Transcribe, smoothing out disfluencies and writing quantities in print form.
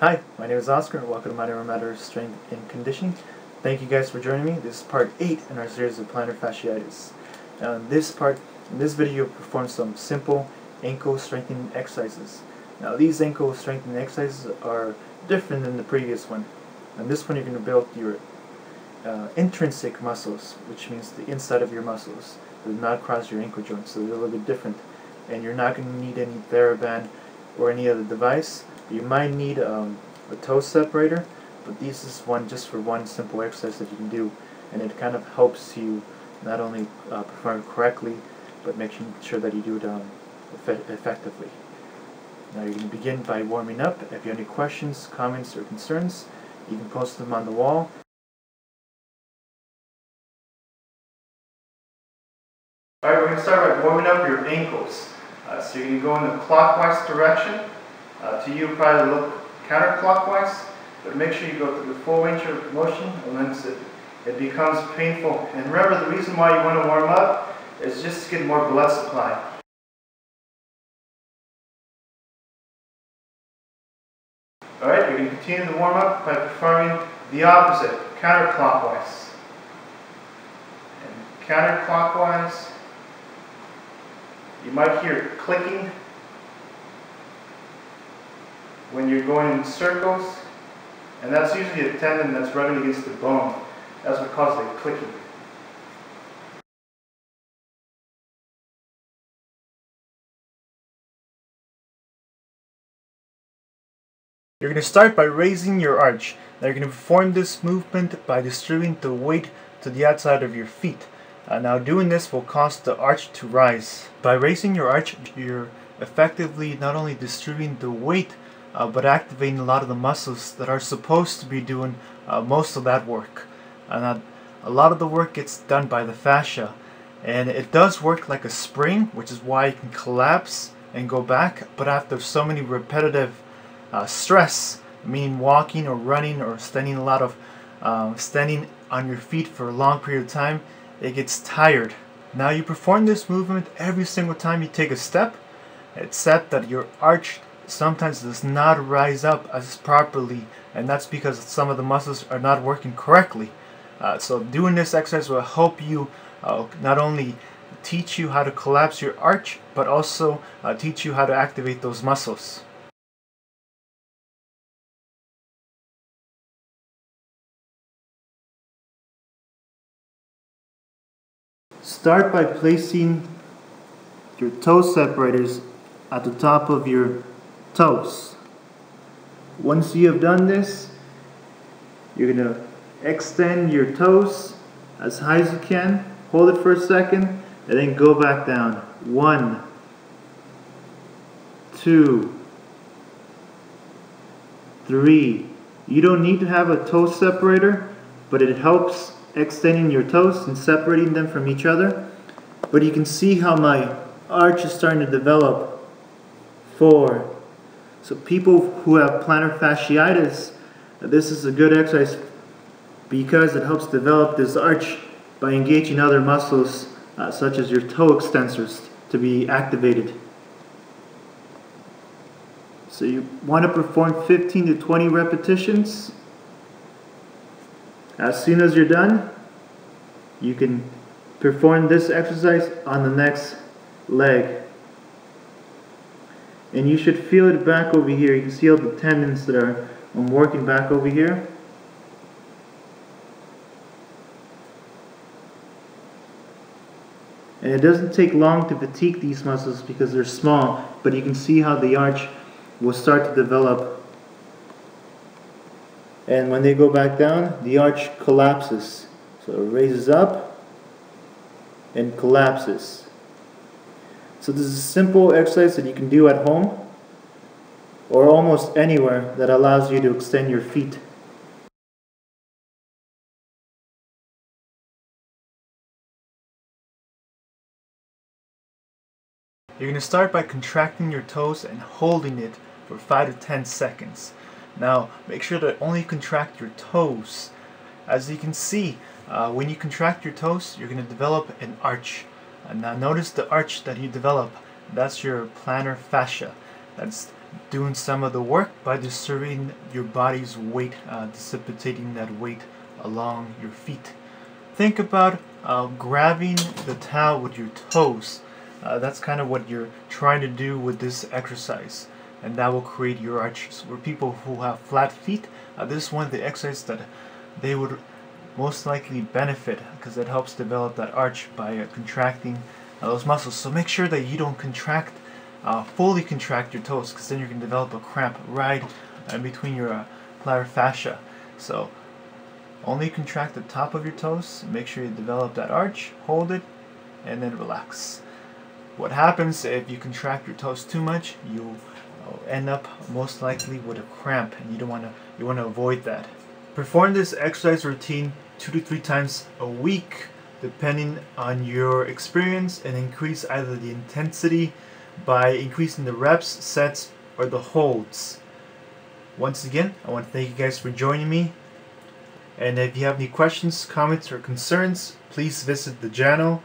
Hi, my name is Oscar and welcome to My Name Matter Strength and Conditioning. Thank you guys for joining me. This is part 8 in our series of plantar fasciitis. Now in this video we'll perform some simple ankle strengthening exercises. Now these ankle strengthening exercises are different than the previous one. In this one you're going to build your intrinsic muscles, which means the inside of your muscles. They do not cross your ankle joints, so they're a little bit different. And you're not going to need any TheraBand or any other device. You might need a toe separator, but this is one just for one simple exercise that you can do, and it kind of helps you not only perform correctly, but making sure that you do it effectively. Now you're going to begin by warming up. If you have any questions, comments, or concerns, you can post them on the wall. Alright, we're going to start by warming up your ankles. So you're going to go in the clockwise direction. To you, probably look counterclockwise, but make sure you go through the full range of motion unless it becomes painful. And remember, the reason why you want to warm up is just to get more blood supply. Alright, you're going to continue to warm up by performing the opposite, counterclockwise. And counterclockwise, you might hear clicking when you're going in circles, and that's usually a tendon that's rubbing against the bone. That's what causes the clicking. You're going to start by raising your arch. Now you're going to perform this movement by distributing the weight to the outside of your feet. Now doing this will cause the arch to rise. By raising your arch, you're effectively not only distributing the weight, but activating a lot of the muscles that are supposed to be doing most of that work. And a lot of the work gets done by the fascia, and it does work like a spring, which is why it can collapse and go back. But after so many repetitive stress, meaning walking or running or standing standing on your feet for a long period of time, it gets tired. Now you perform this movement every single time you take a step, except that your arch sometimes does not rise up as properly, and that's because some of the muscles are not working correctly. So doing this exercise will help you not only teach you how to collapse your arch, but also teach you how to activate those muscles. Start by placing your toe separators at the top of your toes. Once you have done this, you're going to extend your toes as high as you can, hold it for a second, and then go back down. 1, 2, 3. You don't need to have a toe separator, but it helps extending your toes and separating them from each other. But you can see how my arch is starting to develop. 4. So people who have plantar fasciitis, this is a good exercise because it helps develop this arch by engaging other muscles such as your toe extensors to be activated. So you want to perform 15 to 20 repetitions. As soon as you're done, you can perform this exercise on the next leg. And you should feel it back over here. You can see all the tendons that are working back over here. And it doesn't take long to fatigue these muscles because they're small, but you can see how the arch will start to develop. And when they go back down, the arch collapses. So it raises up and collapses. So this is a simple exercise that you can do at home or almost anywhere that allows you to extend your feet. You're going to start by contracting your toes and holding it for 5 to 10 seconds. Now make sure to only contract your toes. As you can see, when you contract your toes, you're going to develop an arch. And now notice the arch that you develop. That's your plantar fascia. That's doing some of the work by distributing your body's weight, dissipating that weight along your feet. Think about grabbing the towel with your toes. That's kind of what you're trying to do with this exercise, and that will create your arches. For people who have flat feet, this is one of the exercises that they would most likely benefit, because it helps develop that arch by contracting those muscles. So make sure that you don't fully contract your toes, because then you can develop a cramp right in between your plantar fascia. So only contract the top of your toes, make sure you develop that arch, hold it, and then relax. What happens if you contract your toes too much, you'll end up most likely with a cramp, and you want to avoid that. Perform this exercise routine 2 to 3 times a week, depending on your experience, and increase either the intensity by increasing the reps, sets, or the holds. Once again, I want to thank you guys for joining me. And if you have any questions, comments, or concerns, please visit the channel.